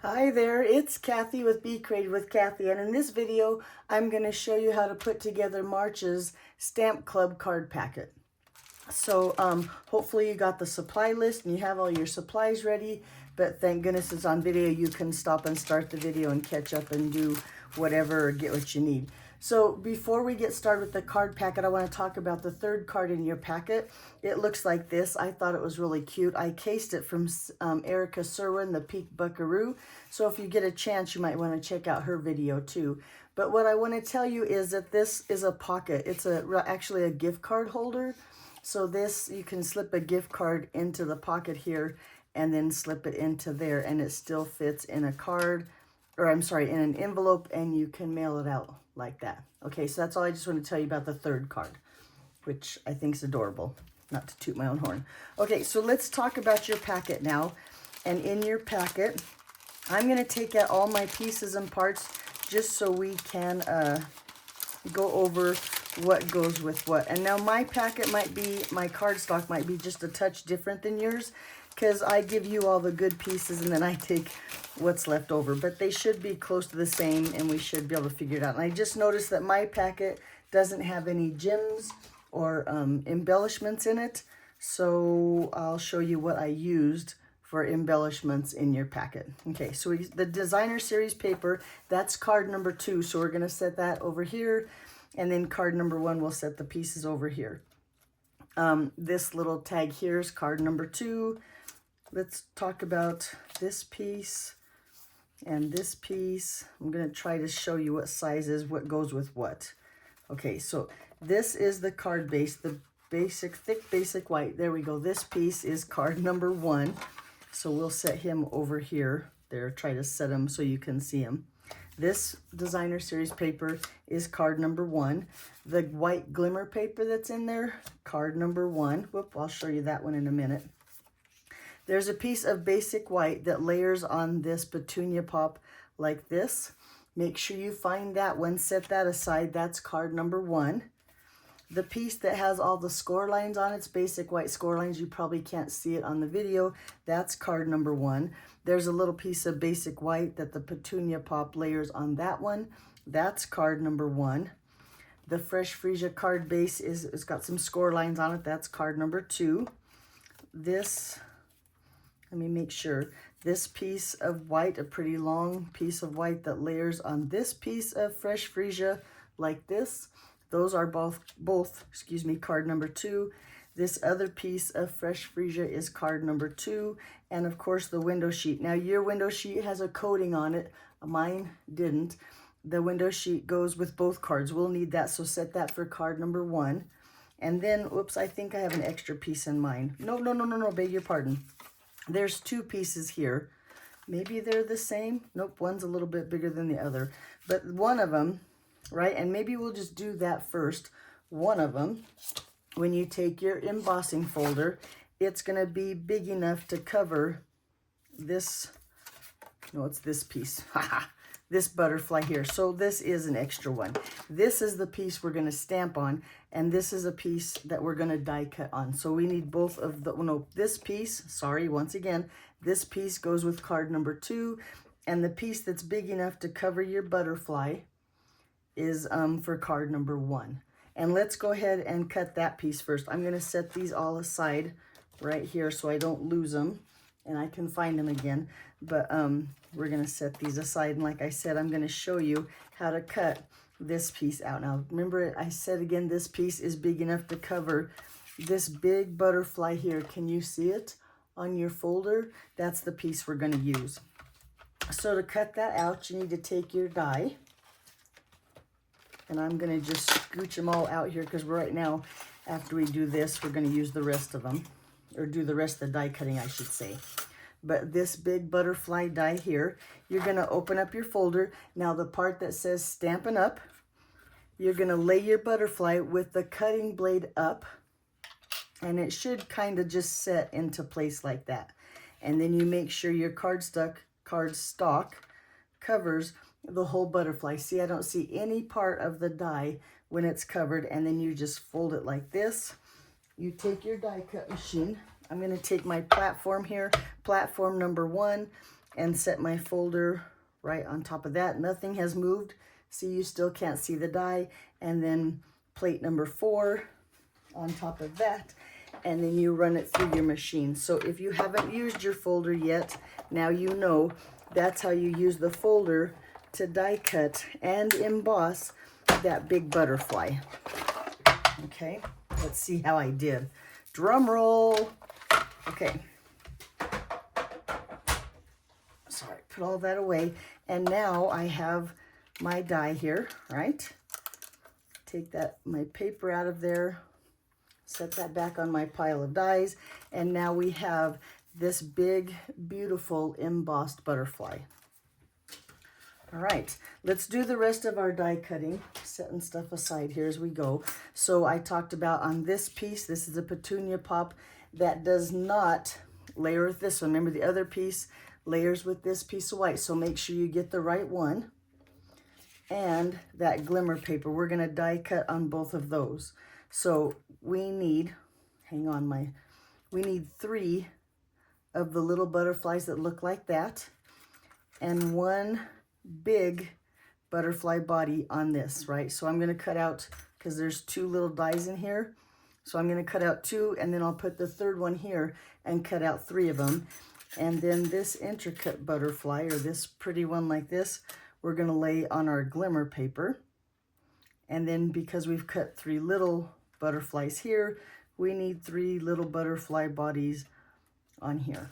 Hi there, it's Kathy with Be Creative with Kathy, and in this video I'm going to show you how to put together March's Stamp Club card packet. So hopefully you got the supply list and you have all your supplies ready, but thank goodness it's on video. You can stop and start the video and catch up and do whatever or get what you need. So before we get started with the card packet, I want to talk about the third card in your packet. It looks like this. I thought it was really cute. I cased it from Erica Cerwin, the Peak Buckaroo. So if you get a chance, you might want to check out her video too. But what I want to tell you is that this is a pocket. It's actually a gift card holder. So this, you can slip a gift card into the pocket here and then slip it into there, and it still fits in a card, or I'm sorry, in an envelope, and you can mail it out like that. Okay, so that's all I just want to tell you about the third card, which I think is adorable, not to toot my own horn. Okay, so let's talk about your packet now. And in your packet, I'm going to take out all my pieces and parts just so we can go over what goes with what. And now my packet might be, my cardstock might be just a touch different than yours, because I give you all the good pieces and then I take what's left over. But they should be close to the same and we should be able to figure it out. And I just noticed that my packet doesn't have any gems or embellishments in it. So I'll show you what I used for embellishments in your packet. Okay, so the designer series paper, that's card number 2. So we're gonna set that over here. And then card number 1, we'll set the pieces over here. This little tag here is card number 2. Let's talk about this piece and this piece. I'm going to try to show you what sizes, what goes with what. Okay, so this is the card base, the basic, thick basic white. There we go. This piece is card number 1. So we'll set him over here. There, try to set him so you can see him. This designer series paper is card number 1. The white glimmer paper that's in there, card number 1. Whoop, I'll show you that one in a minute. There's a piece of basic white that layers on this petunia pop like this. Make sure you find that one, set that aside. That's card number 1. The piece that has all the score lines on it's basic white score lines. You probably can't see it on the video. That's card number 1. There's a little piece of basic white that the petunia pop layers on that one. That's card number 1. The Fresh Freesia card base it's got some score lines on it. That's card number 2. This, let me make sure. This piece of white, a pretty long piece of white that layers on this piece of Fresh Freesia like this. Those are both, card number 2. This other piece of Fresh Freesia is card number 2. And of course the window sheet. Now your window sheet has a coating on it. Mine didn't. The window sheet goes with both cards. We'll need that, so set that for card number 1. And then, oops, I think I have an extra piece in mine. No, beg your pardon. There's 2 pieces here. Maybe they're the same. Nope, one's a little bit bigger than the other. But one of them, right, and maybe we'll just do that first. One of them, when you take your embossing folder, it's going to be big enough to cover this, no, it's this piece, this butterfly here. So this is an extra one. This is the piece we're going to stamp on, and this is a piece that we're going to die cut on. So we need both of the, no, this piece, sorry, once again, this piece goes with card number 2, and the piece that's big enough to cover your butterfly is for card number 1. And let's go ahead and cut that piece first. I'm going to set these all aside right here so I don't lose them and I can find them again. But we're going to set these aside, and like I said, I'm going to show you how to cut this piece out. Now remember, I said again, this piece is big enough to cover this big butterfly here. Can you see it on your folder? That's the piece we're going to use. So to cut that out, you need to take your die. And I'm going to just scooch them all out here, because right now, after we do this, we're going to use the rest of them. Or do the rest of the die cutting, I should say. But this big butterfly die here, you're going to open up your folder. Now the part that says Stampin' Up, you're going to lay your butterfly with the cutting blade up. And it should kind of just set into place like that. And then you make sure your cardstock covers the whole butterfly. See, I don't see any part of the die when it's covered, and then you just fold it like this. You take your die cut machine. I'm going to take my platform here, platform number 1. and set my folder right on top of that. Nothing has moved. See, you still can't see the die. And then plate number 4 on top of that. And then you run it through your machine. So if you haven't used your folder yet, now you know that's how you use the folder to die cut and emboss that big butterfly. Okay, let's see how I did. Drum roll. Okay. Sorry, put all that away. And now I have my die here, right? Take that, my paper out of there, set that back on my pile of dies, and now we have this big, beautiful embossed butterfly. All right, let's do the rest of our die cutting, setting stuff aside here as we go. So I talked about on this piece, this is a petunia pop that does not layer with this one. Remember, the other piece layers with this piece of white, so make sure you get the right one. And that glimmer paper, we're gonna die cut on both of those. So we need, hang on, we need 3 of the little butterflies that look like that, and 1 big butterfly body on this, right? So I'm gonna cut out, because there's 2 little dies in here, so I'm gonna cut out 2, and then I'll put the 3rd one here and cut out 3 of them. And then this intricate butterfly, or this pretty one like this, we're gonna lay on our glimmer paper. And then because we've cut 3 little butterflies here, we need 3 little butterfly bodies on here.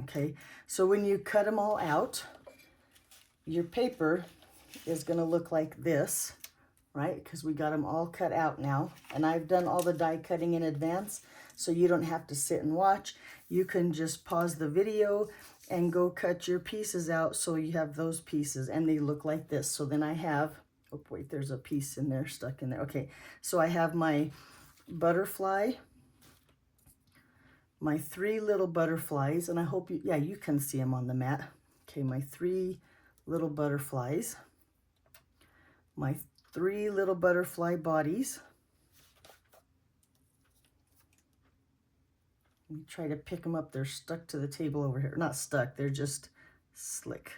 Okay, so when you cut them all out, your paper is gonna look like this, right? Because we got them all cut out now. And I've done all the die cutting in advance, so you don't have to sit and watch. You can just pause the video and go cut your pieces out so you have those pieces, and they look like this. So then I have, oh wait, there's a piece in there, stuck in there. Okay, so I have my butterfly, my 3 little butterflies, and I hope you, yeah, you can see them on the mat. Okay, my 3 little butterflies, my 3 little butterfly bodies. Let me try to pick them up. They're stuck to the table over here. Not stuck, they're just slick.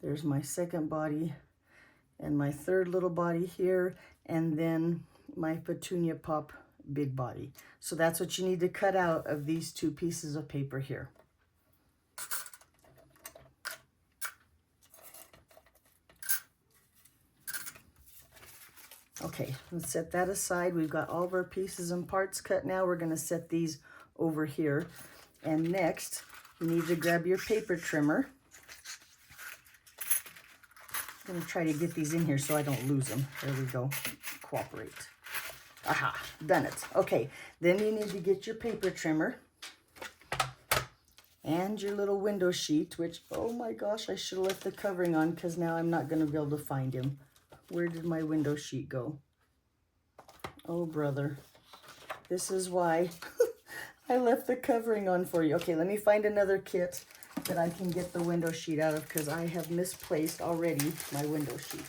There's my 2nd body and my 3rd little body here, and then my petunia pop big body. So that's what you need to cut out of these 2 pieces of paper here. Okay, let's set that aside. We've got all of our pieces and parts cut now. We're gonna set these over here. And next, you need to grab your paper trimmer. I'm gonna try to get these in here so I don't lose them. There we go, cooperate. Aha, done it. Okay, then you need to get your paper trimmer and your little window sheet, which, oh my gosh, I should have left the covering on because now I'm not gonna be able to find him. Where did my window sheet go? Oh, brother. This is why I left the covering on for you. Okay, let me find another kit that I can get the window sheet out of, because I have misplaced already my window sheet.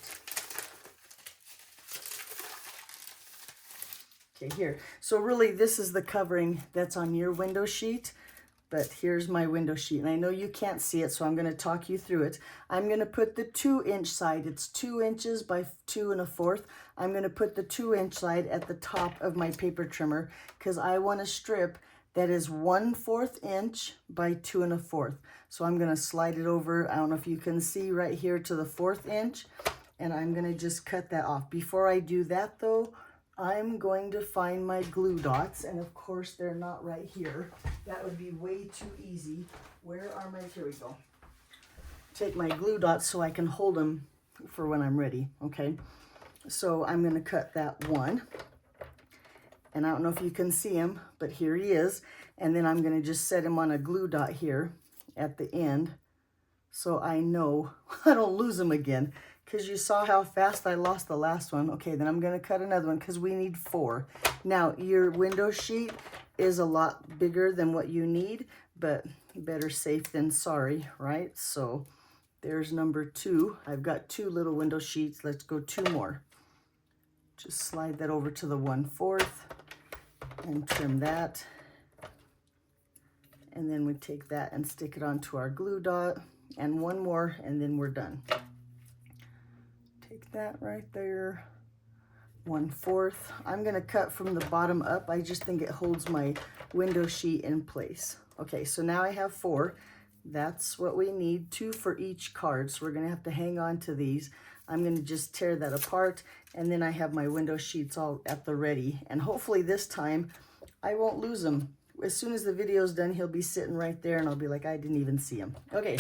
Okay, here. So really, this is the covering that's on your window sheet, but here's my window sheet. And I know you can't see it, so I'm going to talk you through it. I'm going to put the 2-inch side. It's 2 inches by 2 1/4. I'm going to put the 2-inch side at the top of my paper trimmer, because I want a strip that is 1/4 inch by 2 1/4. So I'm going to slide it over. I don't know if you can see right here to the 4th inch, and I'm going to just cut that off. Before I do that though, I'm going to find my glue dots, and of course they're not right here. That would be way too easy. Where are my, here we go. Take my glue dots so I can hold them for when I'm ready, okay? So I'm gonna cut that one, and I don't know if you can see him, but here he is. And then I'm gonna just set him on a glue dot here at the end, so I know I don't lose him again, because you saw how fast I lost the last one. Okay, then I'm gonna cut another one because we need 4. Now, your window sheet is a lot bigger than what you need, but better safe than sorry, right? So there's number 2. I've got 2 little window sheets. Let's go 2 more. Just slide that over to the 1/4 and trim that. And then we take that and stick it onto our glue dot, and one more, and then we're done. Take that right there, 1/4. I'm gonna cut from the bottom up. I just think it holds my window sheet in place. Okay, so now I have 4. That's what we need, 2 for each card. So we're gonna have to hang on to these. I'm gonna just tear that apart, and then I have my window sheets all at the ready. And hopefully this time I won't lose them. As soon as the video's done, he'll be sitting right there and I'll be like, I didn't even see him. Okay,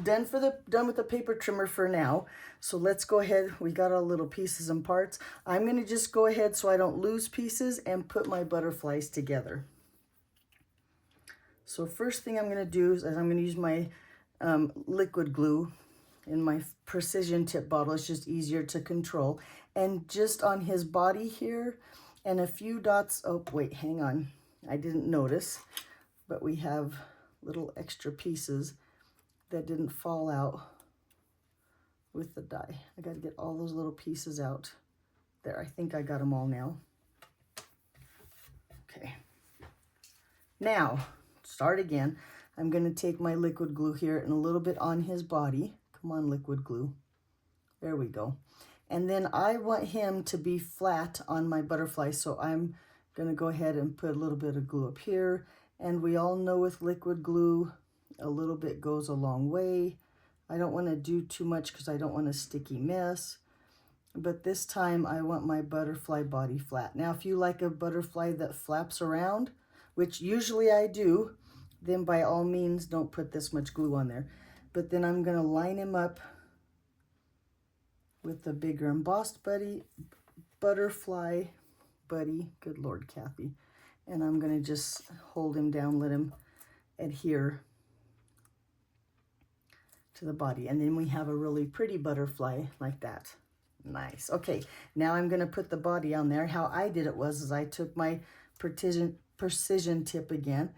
done with the paper trimmer for now. So let's go ahead. We got our little pieces and parts. I'm gonna just go ahead so I don't lose pieces and put my butterflies together. So first thing I'm gonna do is I'm gonna use my liquid glue in my precision tip bottle. It's just easier to control. And just on his body here and a few dots, oh wait, hang on. I didn't notice, but we have little extra pieces that didn't fall out with the die. I got to get all those little pieces out. There, I think I got them all now. Okay. Now, start again. I'm going to take my liquid glue here and a little bit on his body. Come on, liquid glue. There we go. And then I want him to be flat on my butterfly, so I'm gonna go ahead and put a little bit of glue up here. And we all know with liquid glue, a little bit goes a long way. I don't want to do too much because I don't want a sticky mess. But this time I want my butterfly body flat. Now, if you like a butterfly that flaps around, which usually I do, then by all means don't put this much glue on there. But then I'm gonna line him up with the bigger embossed butterfly buddy. Good Lord, Kathy. And I'm gonna just hold him down, let him adhere to the body. And then we have a really pretty butterfly like that. Nice. Okay, now I'm gonna put the body on there. How I did it was I took my precision tip again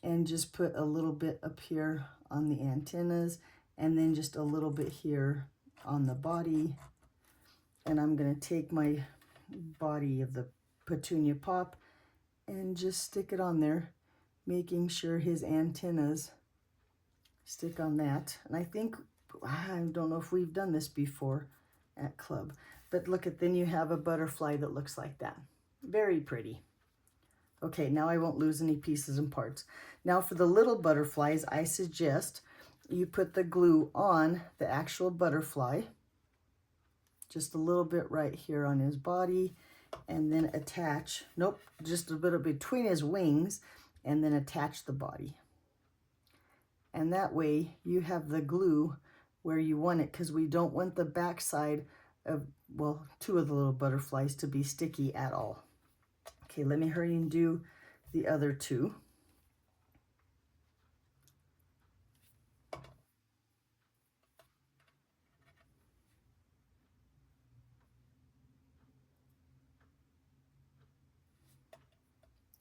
and just put a little bit up here on the antennas, and then just a little bit here on the body. And I'm gonna take my body of the petunia pop and just stick it on there, making sure his antennas stick on that. And I think, I don't know if we've done this before at club, but look at, then you have a butterfly that looks like that. Very pretty. Okay, now I won't lose any pieces and parts. Now for the little butterflies, I suggest you put the glue on the actual butterfly, just a little bit right here on his body, and then attach, nope, just a bit between his wings, and then attach the body. And that way you have the glue where you want it, because we don't want the back side of, well, 2 of the little butterflies to be sticky at all. Okay, let me hurry and do the other 2.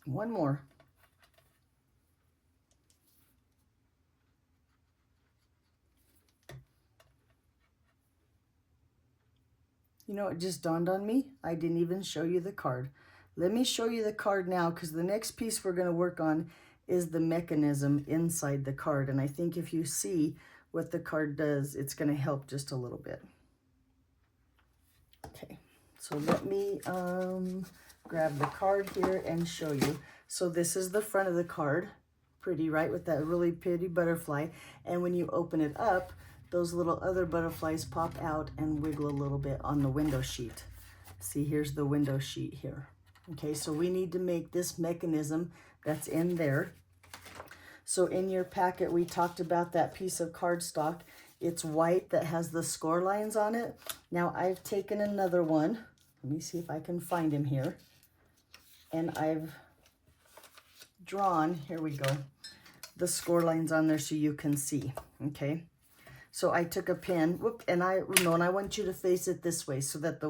One more. You know, it just dawned on me, I didn't even show you the card. Let me show you the card now, because the next piece we're going to work on is the mechanism inside the card. And I think if you see what the card does, it's going to help just a little bit. Okay, so let me grab the card here and show you. So this is the front of the card. Pretty, right? With that really pretty butterfly. And when you open it up, those little other butterflies pop out and wiggle a little bit on the window sheet. See, here's the window sheet here. Okay, so we need to make this mechanism that's in there. So in your packet, we talked about that piece of cardstock. It's white that has the score lines on it. Now I've taken another one. Let me see if I can find him here. And I've drawn, here we go, the score lines on there so you can see, okay? So I took a pen, and I want you to face it this way so that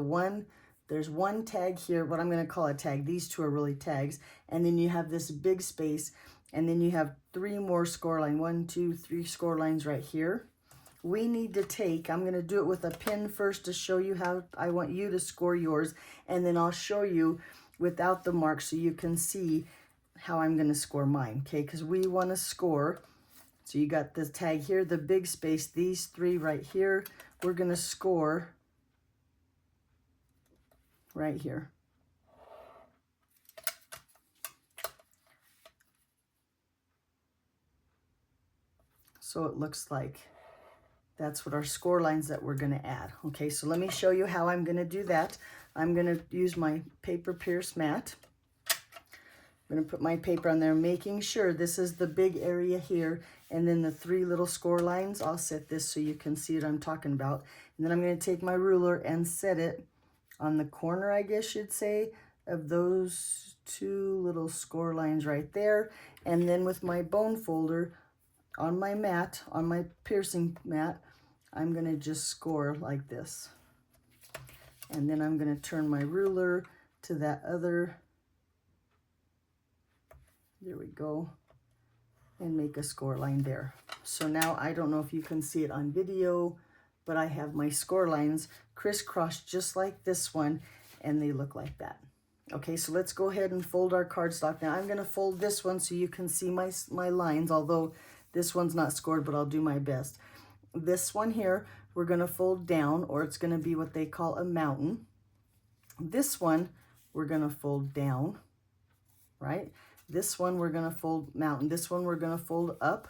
there's one tag here, what I'm gonna call a tag. These 2 are really tags. And then you have this big space, and then you have 3 more score lines. 1, 2, 3 score lines right here. We need to take, I'm gonna do it with a pen first to show you how I want you to score yours, and then I'll show you without the mark so you can see how I'm going to score mine, okay? Because we want to score. So you got the tag here, the big space, these three right here. We're going to score right here. So it looks like that's what our score lines that we're going to add. Okay, so let me show you how I'm going to do that. I'm going to use my paper pierce mat. I'm going to put my paper on there, making sure this is the big area here, and then the three little score lines. I'll set this so you can see what I'm talking about. And then I'm going to take my ruler and set it on the corner, I guess you'd say, of those two little score lines right there. And then with my bone folder on my mat, on my piercing mat, I'm going to just score like this. And then I'm going to turn my ruler to that other, there we go, and make a score line there. So now I don't know if you can see it on video, but I have my score lines crisscrossed just like this one, and they look like that. Okay, so let's go ahead and fold our cardstock. Now I'm going to fold this one so you can see my lines, although this one's not scored, but I'll do my best. This one here, we're going to fold down, or it's going to be what they call a mountain. This one, we're going to fold down, right? This one, we're going to fold mountain. This one, we're going to fold up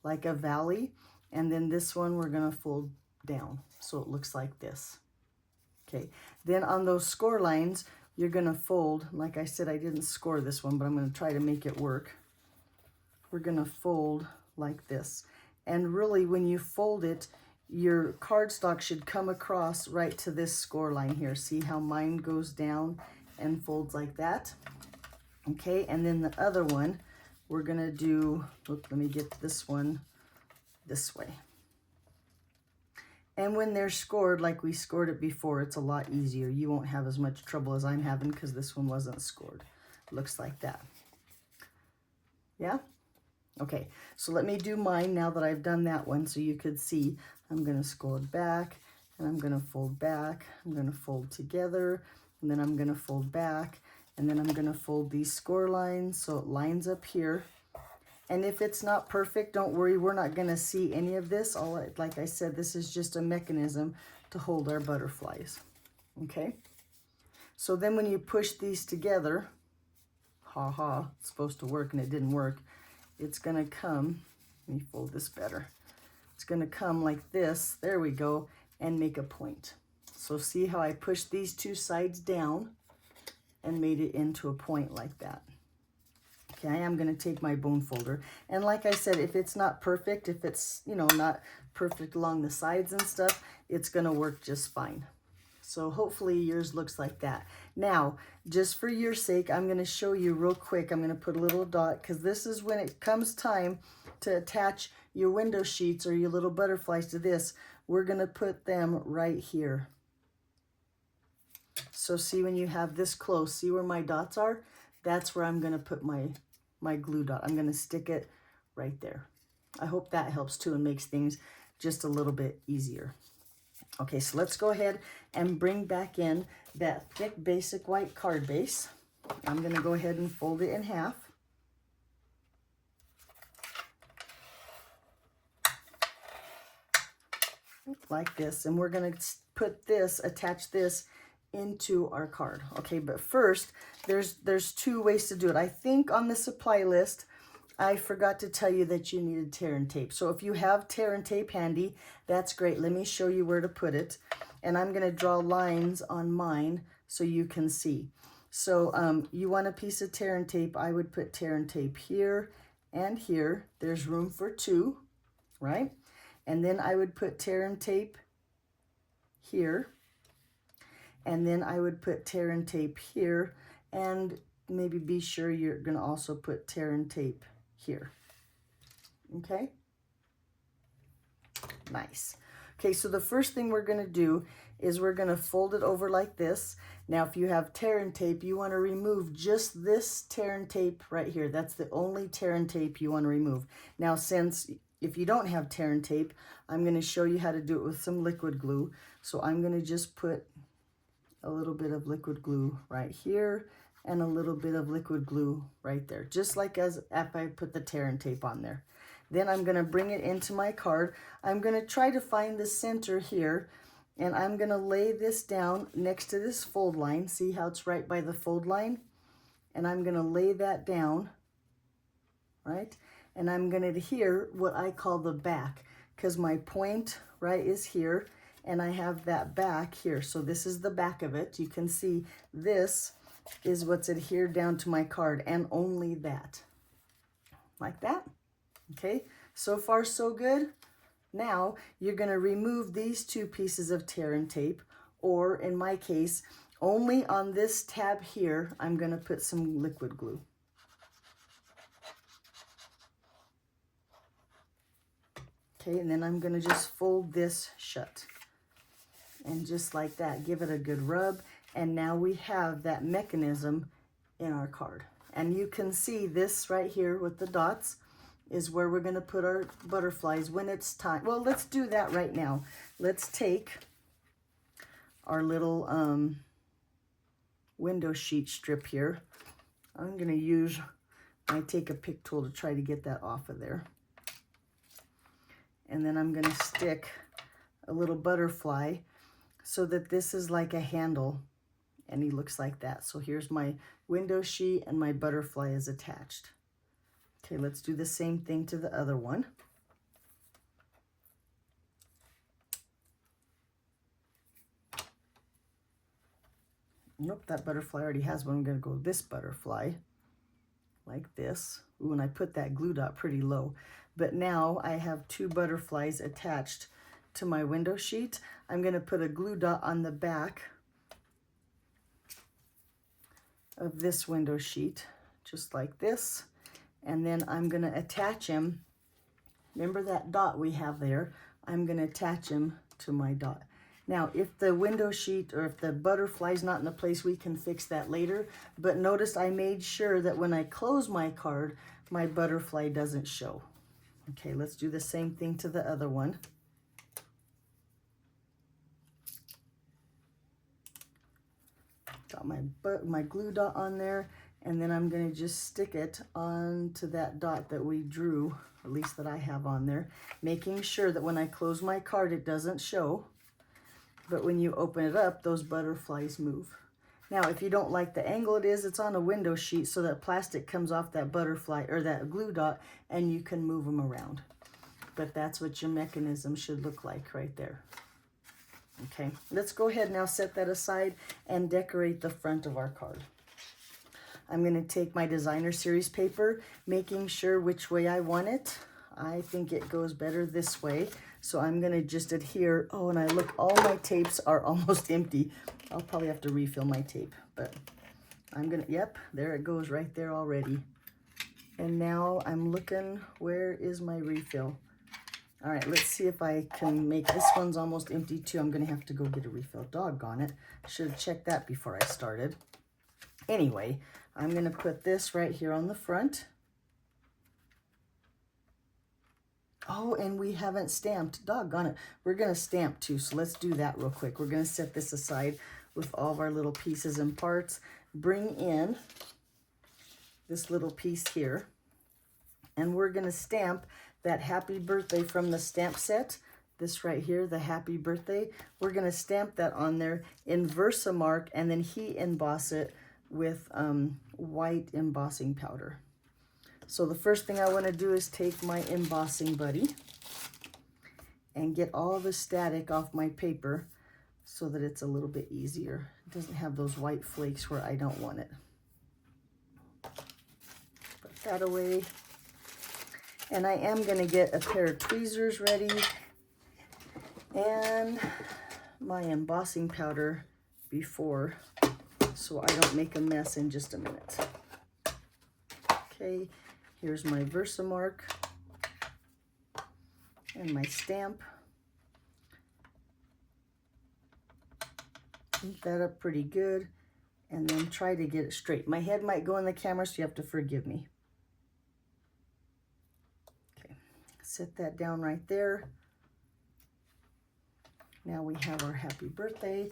like a valley. And then this one, we're going to fold down. So it looks like this. Okay. Then on those score lines, you're going to fold, like I said, I didn't score this one, but I'm going to try to make it work. We're going to fold like this. And really, when you fold it, your cardstock should come across right to this score line here. See how mine goes down and folds like that? Okay, and then the other one, we're going to do, let me get this one this way. And when they're scored like we scored it before, it's a lot easier. You won't have as much trouble as I'm having because this one wasn't scored. Looks like that. Yeah? Okay, so let me do mine now that I've done that one so you could see. I'm going to score back, and I'm going to fold back. I'm going to fold together, and then I'm going to fold back, and then I'm going to fold these score lines so it lines up here. And if it's not perfect, don't worry, we're not going to see any of this. Like I said, this is just a mechanism to hold our butterflies. Okay? So then when you push these together, it's supposed to work and it didn't work. It's going to come, let me fold this better. It's going to come like this, there we go, and make a point. So see how I pushed these two sides down and made it into a point like that. Okay, I am going to take my bone folder. And like I said, if it's not perfect, if it's, not perfect along the sides and stuff, it's going to work just fine. So hopefully yours looks like that. Now, just for your sake, I'm going to show you real quick. I'm going to put a little dot because this is when it comes time to attach your window sheets or your little butterflies to this. We're going to put them right here. So see when you have this close, see where my dots are? That's where I'm going to put my glue dot. I'm going to stick it right there. I hope that helps too and makes things just a little bit easier. Okay, so let's go ahead and bring back in that thick basic white card base. I'm going to go ahead and fold it in half. Like this, and we're going to put this, attach this into our card. Okay, but first, there's two ways to do it. I think on the supply list, I forgot to tell you that you needed tear and tape. So if you have tear and tape handy, that's great. Let me show you where to put it. And I'm going to draw lines on mine so you can see. So you want a piece of tear and tape. I would put tear and tape here and here. There's room for two, right? And then I would put tear and tape here. And then I would put tear and tape here. And maybe be sure you're going to also put tear and tape here. Okay? Nice. Okay, so the first thing we're going to do is we're going to fold it over like this. Now, if you have tear and tape, you want to remove just this tear and tape right here. That's the only tear and tape you want to remove. Now, since if you don't have tear and tape, I'm going to show you how to do it with some liquid glue. So I'm going to just put a little bit of liquid glue right here and a little bit of liquid glue right there, just like as if I put the tear and tape on there. Then I'm going to bring it into my card. I'm going to try to find the center here, and I'm going to lay this down next to this fold line. See how it's right by the fold line? And I'm going to lay that down, right? And I'm going to adhere what I call the back, because my point, right, is here, and I have that back here. So this is the back of it. You can see this is what's adhered down to my card, and only that. Like that. Okay, so far so good. Now you're going to remove these two pieces of tear and tape, or in my case, only on this tab here, I'm going to put some liquid glue. Okay, and then I'm going to just fold this shut. And just like that, give it a good rub. And now we have that mechanism in our card. And you can see this right here with the dots is where we're going to put our butterflies when it's time. Well, let's do that right now. Let's take our little window sheet strip here. I'm going to use my take a pick tool to try to get that off of there. And then I'm going to stick a little butterfly so that this is like a handle, and he looks like that. So here's my window sheet and my butterfly is attached. Okay, let's do the same thing to the other one. Nope, that butterfly already has one. I'm going to go this butterfly like this. Ooh, and I put that glue dot pretty low. But now I have two butterflies attached to my window sheet. I'm going to put a glue dot on the back of this window sheet, just like this. And then I'm going to attach him. Remember that dot we have there? I'm going to attach him to my dot. Now, if the window sheet or if the butterfly's not in the place, we can fix that later. But notice I made sure that when I close my card, my butterfly doesn't show. Okay, let's do the same thing to the other one. Got my glue dot on there, and then I'm going to just stick it onto that dot that we drew, at least that I have on there, making sure that when I close my card, it doesn't show. But when you open it up, those butterflies move. Now, if you don't like the angle it is, it's on a window sheet, so that plastic comes off that butterfly or that glue dot, and you can move them around. But that's what your mechanism should look like right there. Okay, let's go ahead now, set that aside and decorate the front of our card. I'm going to take my designer series paper, making sure which way I want it. I think it goes better this way. So I'm going to just adhere. Oh, and I look, all my tapes are almost empty. I'll probably have to refill my tape, but I'm going to, yep, there it goes right there already. And now I'm looking, where is my refill? All right, let's see if I can make, this one's almost empty too. I'm going to have to go get a refill. Doggone it. Should have checked that before I started. Anyway, I'm going to put this right here on the front. Oh, and we haven't stamped. Doggone it. We're going to stamp too, so let's do that real quick. We're going to set this aside with all of our little pieces and parts. Bring in this little piece here, and we're going to stamp that happy birthday from the stamp set. This right here, the happy birthday. We're going to stamp that on there in Versamark, and then heat emboss it with white embossing powder. So the first thing I want to do is take my embossing buddy and get all the static off my paper so that it's a little bit easier. It doesn't have those white flakes where I don't want it. Put that away. And I am going to get a pair of tweezers ready and my embossing powder before, so I don't make a mess in just a minute. Okay, here's my Versamark and my stamp. Heat that up pretty good and then try to get it straight. My head might go in the camera, so you have to forgive me. Set that down right there. Now we have our happy birthday.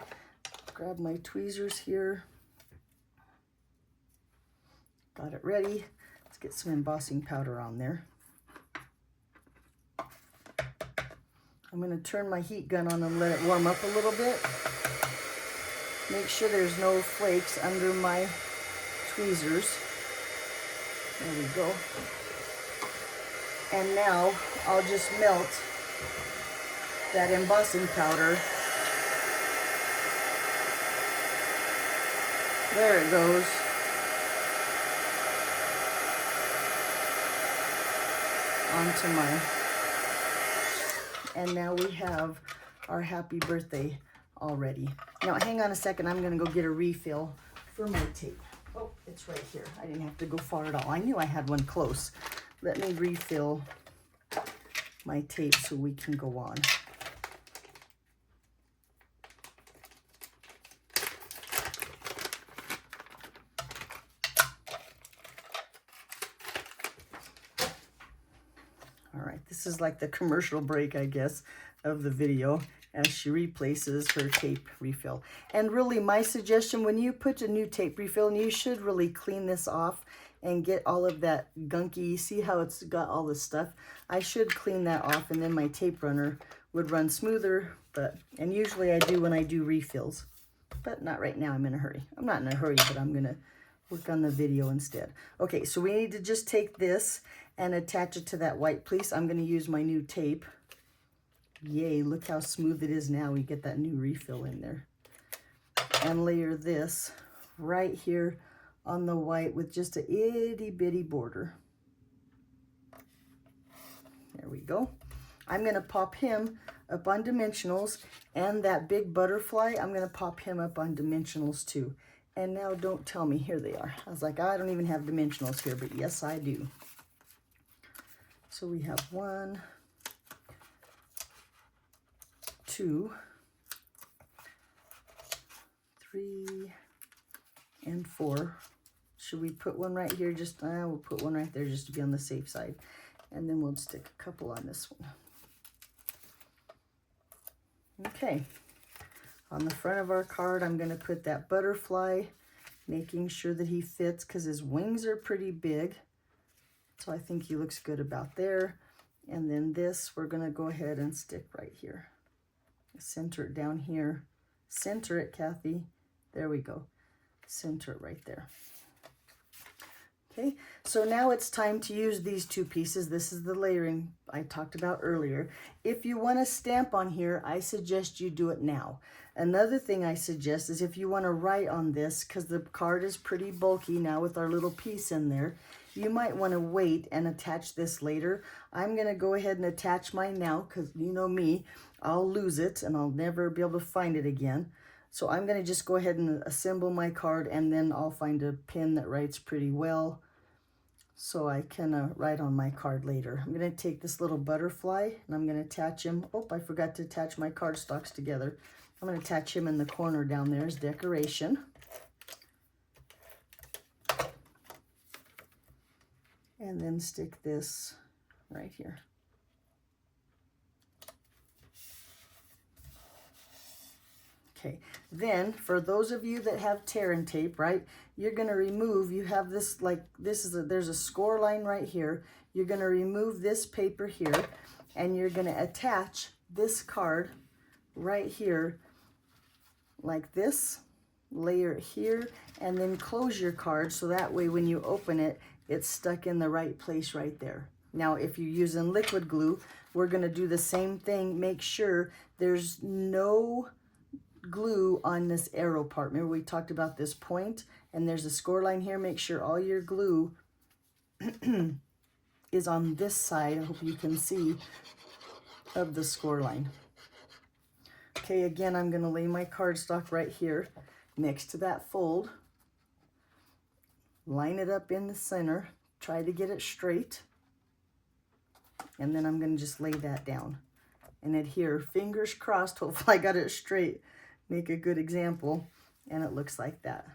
Grab my tweezers here. Got it ready. Let's get some embossing powder on there. I'm going to turn my heat gun on and let it warm up a little bit. Make sure there's no flakes under my tweezers. There we go. And now I'll just melt that embossing powder. There it goes. Onto my, and now we have our happy birthday already. Now hang on a second, I'm gonna go get a refill for my tape. Oh, it's right here. I didn't have to go far at all. I knew I had one close. Let me refill my tape so we can go on. All right, this is like the commercial break, I guess, of the video as she replaces her tape refill. And really, my suggestion, when you put a new tape refill, and you should really clean this off and get all of that gunky, see how it's got all this stuff? I should clean that off, and then my tape runner would run smoother, and usually I do when I do refills, but not right now. I'm in a hurry. I'm not in a hurry, but I'm gonna work on the video instead. Okay, so we need to just take this and attach it to that white piece. I'm gonna use my new tape. Yay, look how smooth it is now. We get that new refill in there. And layer this right here on the white with just a itty bitty border. There we go. I'm gonna pop him up on dimensionals, and that big butterfly, I'm gonna pop him up on dimensionals too. And now don't tell me, here they are. I was like, I don't even have dimensionals here, but yes, I do. So we have 1, 2, 3, and 4. Should we put one right here? Just, we'll put one right there just to be on the safe side. And then we'll stick a couple on this one. Okay. On the front of our card, I'm going to put that butterfly, making sure that he fits because his wings are pretty big. So I think he looks good about there. And then this, we're going to go ahead and stick right here. Center it down here. Center it, Kathy. There we go. Center it right there. Okay, so now it's time to use these two pieces. This is the layering I talked about earlier. If you want to stamp on here, I suggest you do it now. Another thing I suggest is if you want to write on this, because the card is pretty bulky now with our little piece in there, you might want to wait and attach this later. I'm going to go ahead and attach mine now because you know me, I'll lose it and I'll never be able to find it again. So I'm going to just go ahead and assemble my card, and then I'll find a pin that writes pretty well so I can write on my card later. I'm going to take this little butterfly and I'm going to attach him. Oh, I forgot to attach my cardstocks together. I'm going to attach him in the corner down there as decoration. And then stick this right here. Okay, then for those of you that have tear and tape, right, you're going to remove, you have this, like, there's a score line right here. You're going to remove this paper here, and you're going to attach this card right here like this, layer it here, and then close your card so that way when you open it, it's stuck in the right place right there. Now, if you're using liquid glue, we're going to do the same thing. Make sure there's no glue on this arrow part. Remember we talked about this point, and there's a score line here. Make sure all your glue is on this side. I hope you can see of the score line. Okay, again, I'm going to lay my cardstock right here next to that fold. Line it up in the center. Try to get it straight. And then I'm going to just lay that down and adhere. Fingers crossed, hopefully I got it straight. Make a good example, and it looks like that.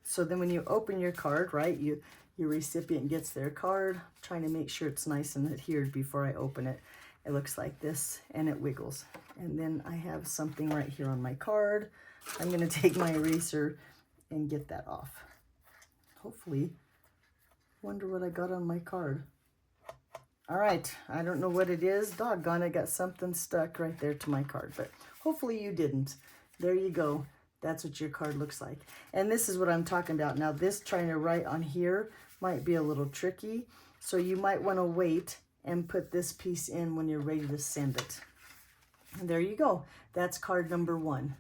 So then when you open your card, right, your recipient gets their card. Trying to make sure it's nice and adhered before I open it. It looks like this, and it wiggles. And then I have something right here on my card. I'm going to take my eraser and get that off. Hopefully Wonder what I got on my card. All right, I don't know what it is. Doggone, I got something stuck right there to my card, but hopefully you didn't. There you go. That's what your card looks like. And this is what I'm talking about. Now this trying to write on here might be a little tricky, so you might want to wait and put this piece in when you're ready to send it. And there you go. That's card number 1.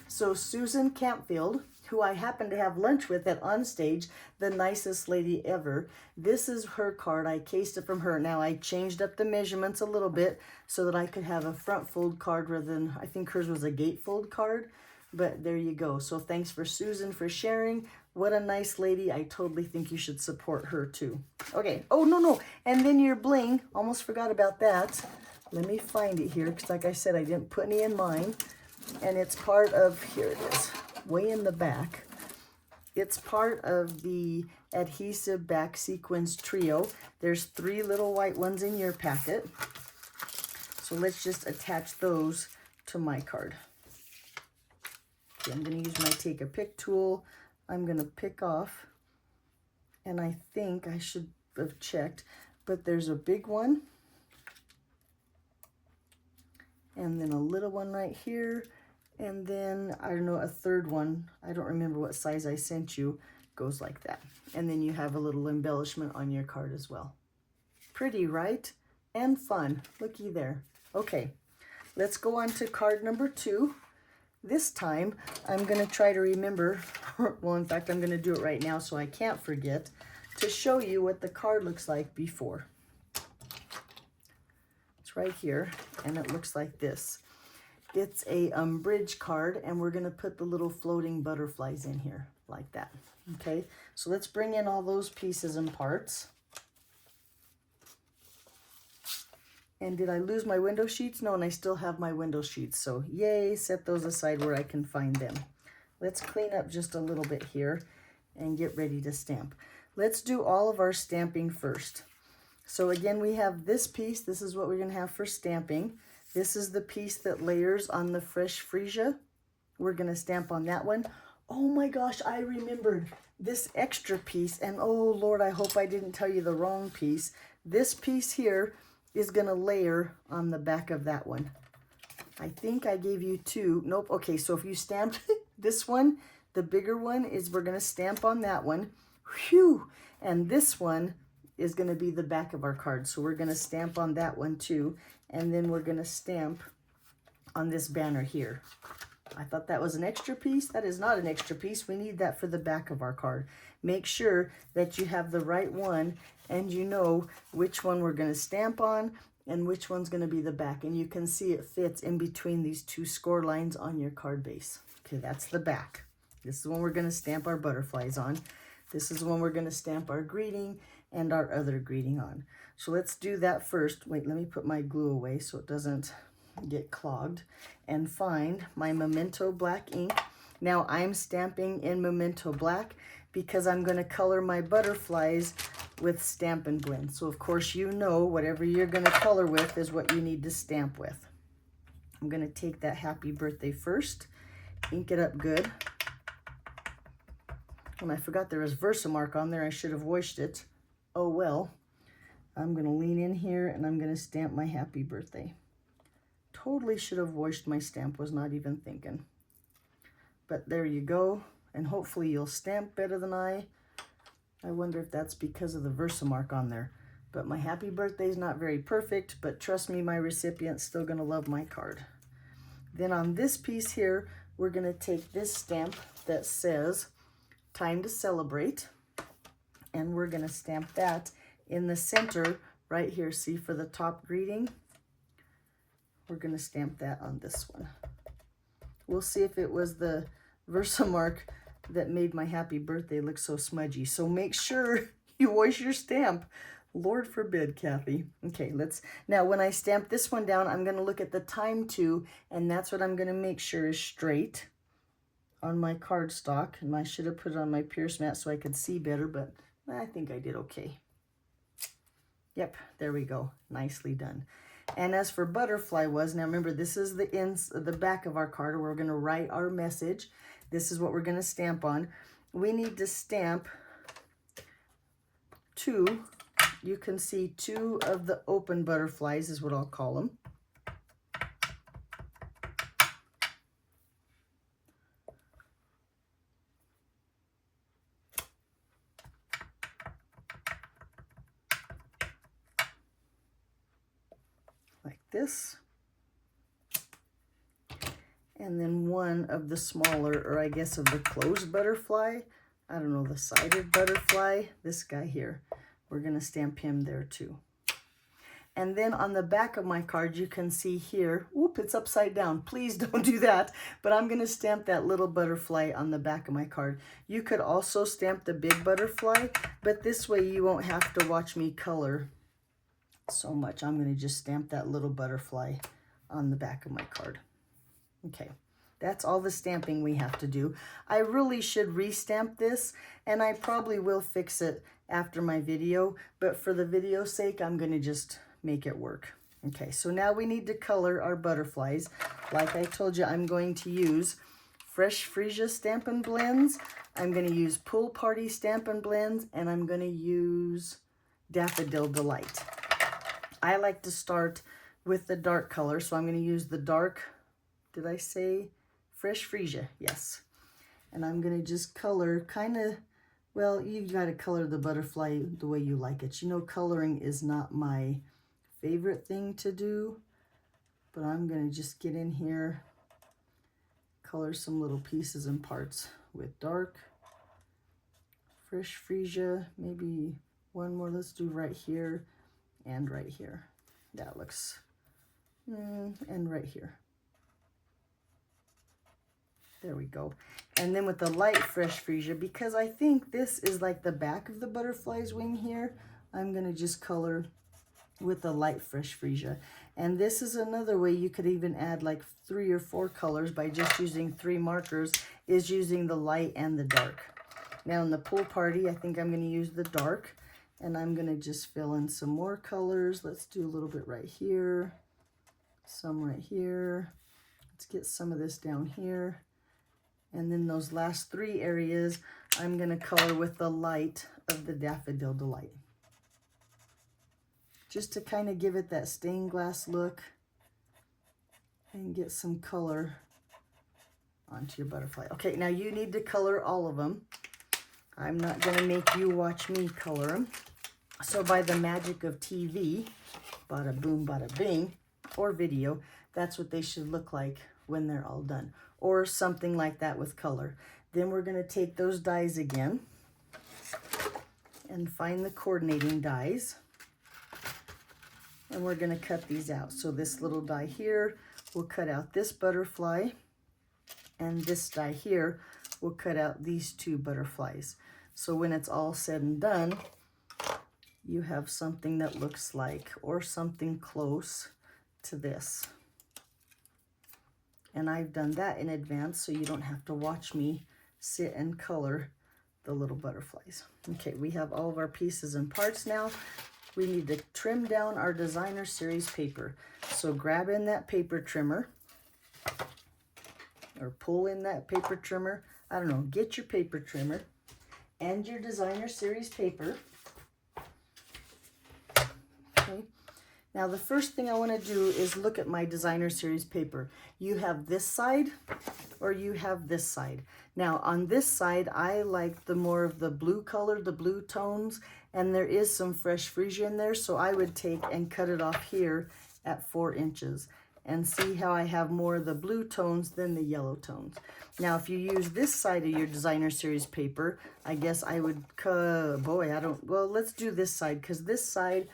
So Susan Campfield, who I happened to have lunch with at Onstage, the nicest lady ever. This is her card. I cased it from her. Now I changed up the measurements a little bit so that I could have a front fold card rather than, I think hers was a gatefold card. But there you go. So thanks for Susan for sharing. What a nice lady. I totally think you should support her too. Okay. Oh, no. And then your bling. Almost forgot about that. Let me find it here because like I said, I didn't put any in mine. And it's part of, here it is, way in the back. It's part of the adhesive back sequins trio. There's 3 little white ones in your packet. So let's just attach those to my card. Okay, I'm going to use my take a pick tool. I'm going to pick off, and I think I should have checked, but there's a big one, and then a little one right here, and then, I don't know, a third one. I don't remember what size I sent you. Goes like that. And then you have a little embellishment on your card as well. Pretty, right? And fun. Looky there. Okay, let's go on to card number 2. This time, I'm going to try to remember, well, in fact, I'm going to do it right now so I can't forget, to show you what the card looks like before. It's right here, and it looks like this. It's a bridge card, and we're going to put the little floating butterflies in here, like that. Okay, so let's bring in all those pieces and parts. And did I lose my window sheets? No, and I still have my window sheets. So yay, set those aside where I can find them. Let's clean up just a little bit here and get ready to stamp. Let's do all of our stamping first. So again, we have this piece. This is what we're going to have for stamping. This is the piece that layers on the fresh freesia. We're going to stamp on that one. Oh my gosh, I remembered this extra piece. And oh Lord, I hope I didn't tell you the wrong piece. This piece here is going to layer on the back of that one. I think I gave you 2. Nope. Okay, so if you stamp this one, the bigger one is we're going to stamp on that one. Whew! And this one is going to be the back of our card. So we're going to stamp on that one too. And then we're going to stamp on this banner here. I thought that was an extra piece. That is not an extra piece. We need that for the back of our card. Make sure that you have the right one and you know which one we're going to stamp on and which one's going to be the back. And you can see it fits in between these 2 score lines on your card base. Okay, that's the back. This is the one we're going to stamp our butterflies on. This is the one we're going to stamp our greeting and our other greeting on. So let's do that first. Wait, let me put my glue away so it doesn't get clogged, and find my Memento black ink. Now I'm stamping in Memento black because I'm going to color my butterflies with Stampin' Blend. So of course you know whatever you're going to color with is what you need to stamp with. I'm going to take that happy birthday first, ink it up good. And I forgot there was Versamark on there. I should have washed it. Oh well. I'm going to lean in here and I'm going to stamp my happy birthday. Totally should have washed my stamp, was not even thinking. But there you go, and hopefully you'll stamp better than I. I wonder if that's because of the Versamark on there. But my happy birthday is not very perfect, but trust me, my recipient's still going to love my card. Then on this piece here, we're going to take this stamp that says, "Time to Celebrate," and we're going to stamp that in the center right here. See, for the top greeting? We're going to stamp that on this one. We'll see if it was the Versamark that made my happy birthday look so smudgy. So make sure you wash your stamp. Lord forbid, Kathy. Okay, now when I stamp this one down, I'm going to look at the time too, and that's what I'm going to make sure is straight on my cardstock. And I should have put it on my Pierce mat so I could see better, but I think I did okay. Yep, there we go. Nicely done. And as for butterfly was, now remember, this is the back of our card where we're going to write our message. This is what we're going to stamp on. We need to stamp two, you can see two of the open butterflies is what I'll call them. Like this. And then one of the smaller, or I guess of the closed butterfly, I don't know, the sided butterfly, this guy here. We're going to stamp him there too. And then on the back of my card, you can see here, whoop, it's upside down. Please don't do that. But I'm going to stamp that little butterfly on the back of my card. You could also stamp the big butterfly, but this way you won't have to watch me color so much. I'm going to just stamp that little butterfly on the back of my card. Okay, that's all the stamping we have to do. I really should restamp this, and I probably will fix it after my video, but for the video's sake, I'm going to just make it work. Okay, so now we need to color our butterflies. Like I told you, I'm going to use Fresh Freesia Stampin' Blends. I'm going to use Pool Party Stampin' Blends, and I'm going to use Daffodil Delight. I like to start with the dark color, so I'm going to use the dark, did I say Fresh Freesia? Yes. And I'm going to just color kind of, well, you got to color the butterfly the way you like it. You know, coloring is not my favorite thing to do, but I'm going to just get in here, color some little pieces and parts with dark Fresh Freesia. Maybe one more. Let's do right here and right here. That looks, and right here. There we go. And then with the light Fresh Freesia, because I think this is like the back of the butterfly's wing here, I'm going to just color with the light Fresh Freesia. And this is another way you could even add like 3 or 4 colors by just using 3 markers, is using the light and the dark. Now in the Pool Party, I think I'm going to use the dark, and I'm going to just fill in some more colors. Let's do a little bit right here, some right here. Let's get some of this down here. And then those last 3 areas, I'm going to color with the light of the Daffodil Delight. Just to kind of give it that stained glass look and get some color onto your butterfly. Okay, now you need to color all of them. I'm not going to make you watch me color them. So by the magic of TV, bada boom, bada bing, or video, that's what they should look like when they're all done. Or something like that with color. Then we're going to take those dies again and find the coordinating dies. And we're going to cut these out. So this little die here will cut out this butterfly, and this die here will cut out these 2 butterflies. So when it's all said and done, you have something that looks like, or something close to this. And I've done that in advance, so you don't have to watch me sit and color the little butterflies. Okay, we have all of our pieces and parts now. We need to trim down our designer series paper. So grab in that paper trimmer, or pull in that paper trimmer. I don't know, get your paper trimmer and your designer series paper. Okay. Now the first thing I want to do is look at my designer series paper. You have this side or you have this side. Now on this side, I like the more of the blue color, the blue tones, and there is some Fresh Freesia in there, so I would take and cut it off here at 4 inches. And see how I have more of the blue tones than the yellow tones. Now if you use this side of your designer series paper, I guess I would, well, let's do this side, because this side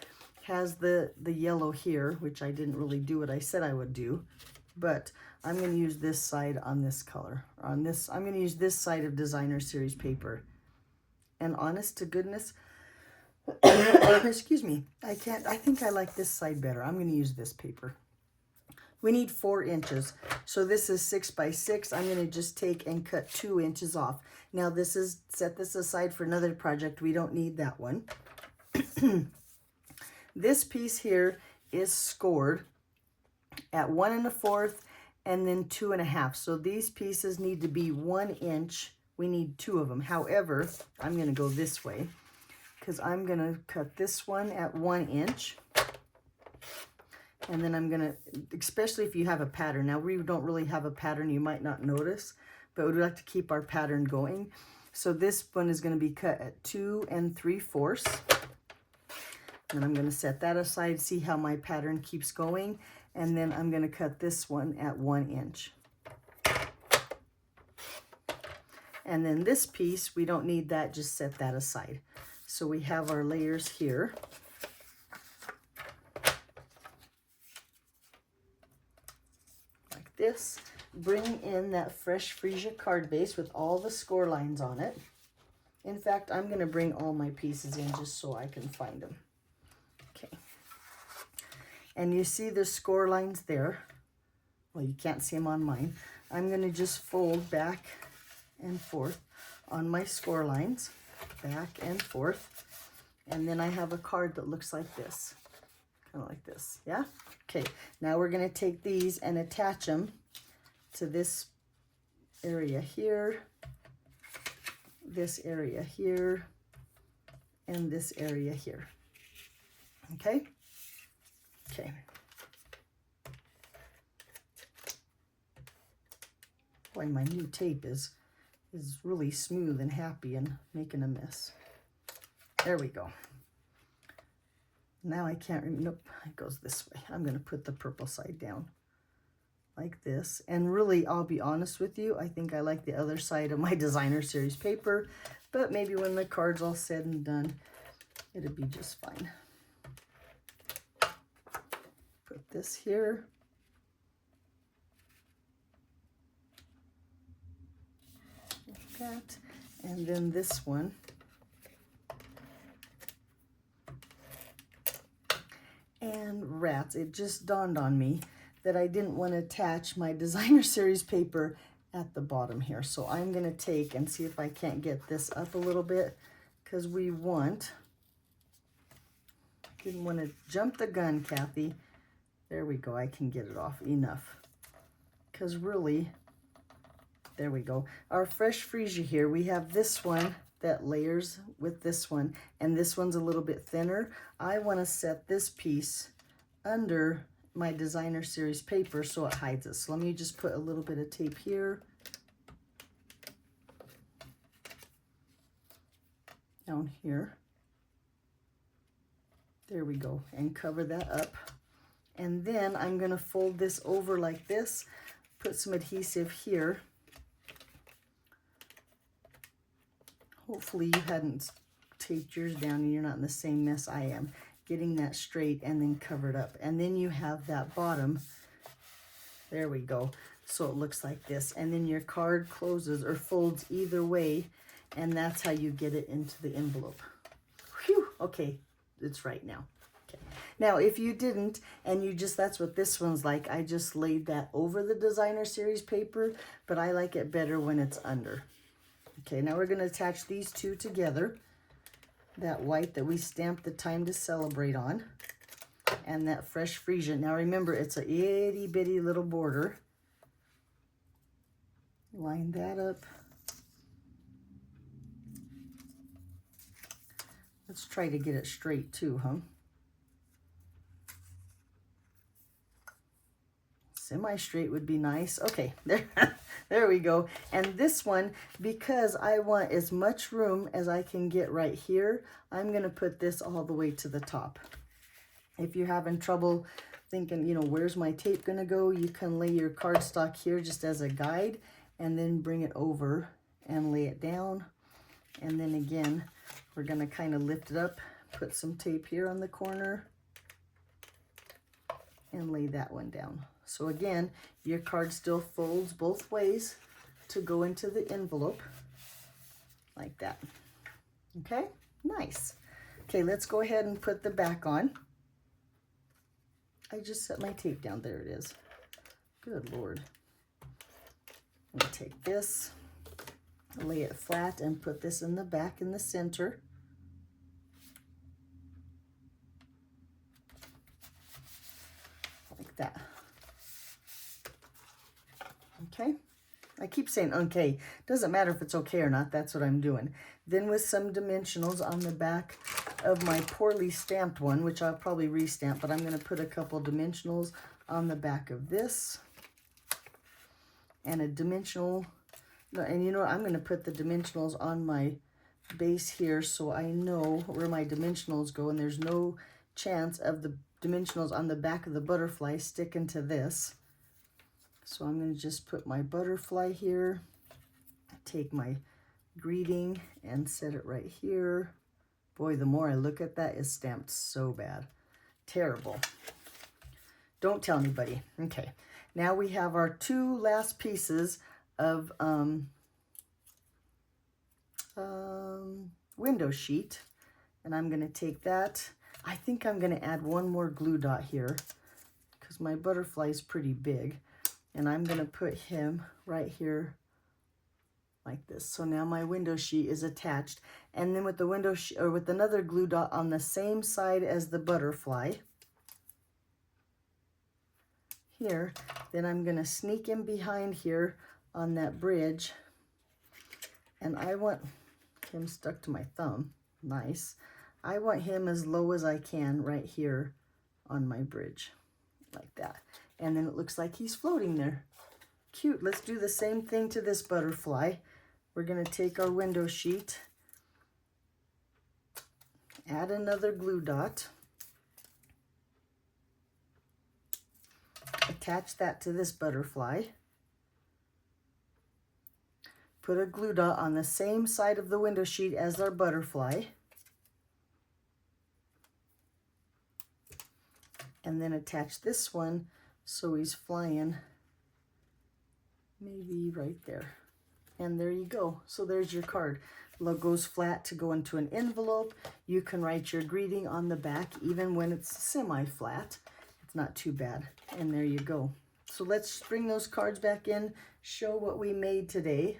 has the yellow here, which I didn't really do what I said I would do, but I'm going to use this side on this color. On this, I'm going to use this side of designer series paper. And honest to goodness, excuse me, I think I like this side better. I'm going to use this paper. We need 4 inches. So this is 6 by 6. I'm going to just take and cut 2 inches off. Now this is, set this aside for another project. We don't need that one. This piece here is scored at 1 1/4 and then 2 1/2. So these pieces need to be 1 inch. We need 2 of them. However, I'm going to go this way. because I'm going to cut this one at 1 inch. And then I'm going to, especially if you have a pattern. Now, we don't really have a pattern, you might not notice, but we'd like to keep our pattern going. So this one is going to be cut at 2 3/4. And I'm going to set that aside, see how my pattern keeps going. And then I'm going to cut this one at 1 inch. And then this piece, we don't need that, just set that aside. So we have our layers here. Like this. Bring in that fresh freesia card base with all the score lines on it. In fact, I'm going to bring all my pieces in just so I can find them. Okay. And you see the score lines there. Well, you can't see them on mine. I'm going to just fold back and forth on my score lines, back and forth. And then I have a card that looks like this, kind of like this, yeah? Okay, now we're going to take these and attach them to this area here, this area here, and this area here, okay? Okay. Boy, my new tape is really smooth and happy and making a mess. There we go. Now I can't remember, nope, it goes this way. I'm gonna put the purple side down like this. And really, I'll be honest with you, I think I like the other side of my designer series paper, but maybe when the card's all said and done, it'll be just fine. Put this here. That, and then this one. And rats, it just dawned on me that I didn't want to attach my designer series paper at the bottom here. So I'm going to take and see if I can't get this up a little bit, because we want, didn't want to jump the gun, Kathy. There we go, I can get it off enough. Because really, there we go. Our fresh freesia here, we have this one that layers with this one, and this one's a little bit thinner. I want to set this piece under my designer series paper so it hides it. So let me just put a little bit of tape here. Down here. There we go, and cover that up. And then I'm going to fold this over like this, put some adhesive here. Hopefully you hadn't taped yours down and you're not in the same mess I am. Getting that straight and then covered up. And then you have that bottom. There we go. So it looks like this. And then your card closes or folds either way. And that's how you get it into the envelope. Whew. Okay, it's right now. Okay. Now, if you didn't, and you just, that's what this one's like. I just laid that over the designer series paper, but I like it better when it's under. Okay, now we're going to attach these two together. That white that we stamped the time to celebrate on. And that fresh freesia. Now remember, it's a itty bitty little border. Line that up. Let's try to get it straight too, huh? Semi-straight would be nice. Okay, there we go. And this one, because I want as much room as I can get right here, I'm going to put this all the way to the top. If you're having trouble thinking, you know, where's my tape going to go, you can lay your cardstock here just as a guide, and then bring it over and lay it down. And then again, we're going to kind of lift it up, put some tape here on the corner, and lay that one down. So again, your card still folds both ways to go into the envelope, like that. Okay, nice. Okay, let's go ahead and put the back on. I just set my tape down. There it is. Good Lord. I'm going to take this, lay it flat, and put this in the back in the center. Like that. Okay, I keep saying okay. Doesn't matter if it's okay or not, that's what I'm doing. Then with some dimensionals on the back, of my poorly stamped one, which I'll probably restamp, but I'm going to put a couple dimensionals on the back of this. And a dimensional, and you know what, I'm going to put the dimensionals on my base here so I know where my dimensionals go, and there's no chance of the dimensionals on the back of the butterfly sticking to this. So I'm going to just put my butterfly here, take my greeting and set it right here. Boy, the more I look at that, it's stamped so bad. Terrible. Don't tell anybody. Okay, now we have our two last pieces of window sheet, and I'm going to take that. I think I'm going to add one more glue dot here because my butterfly is pretty big, and I'm going to put him right here like this. So now my window sheet is attached, and then with the window or with another glue dot on the same side as the butterfly here, then I'm going to sneak in behind here on that bridge, and I want him stuck to my thumb. Nice. I want him as low as I can right here on my bridge like that, and then it looks like he's floating there. Cute. Let's do the same thing to this butterfly. We're going to take our window sheet, add another glue dot, attach that to this butterfly, put a glue dot on the same side of the window sheet as our butterfly, and then attach this one so he's flying maybe right there. And there you go. So there's your card. It goes flat to go into an envelope. You can write your greeting on the back even when it's semi-flat. It's not too bad. And there you go. So let's bring those cards back in, show what we made today.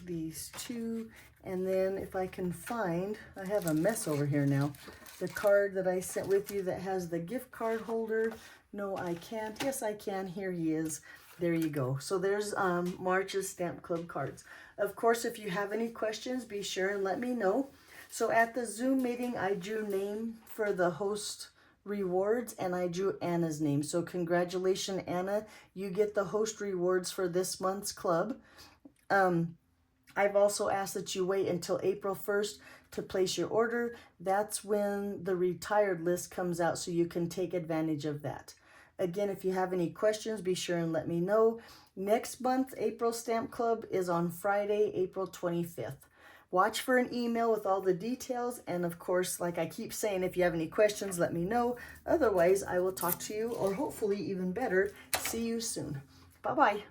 These two, and then if I can find, I have a mess over here now, the card that I sent with you that has the gift card holder. No, I can't. Yes, I can. Here he is. There you go. So there's March's Stamp Club cards. Of course, if you have any questions, be sure and let me know. So at the Zoom meeting, I drew name for the host rewards, and I drew Anna's name. So congratulations, Anna. You get the host rewards for this month's club. I've also asked that you wait until April 1st to place your order. That's when the retired list comes out, so you can take advantage of that. Again, if you have any questions, be sure and let me know. Next month, April Stamp Club is on Friday, April 25th. Watch for an email with all the details. And of course, like I keep saying, if you have any questions, let me know. Otherwise, I will talk to you, or hopefully even better, see you soon. Bye-bye.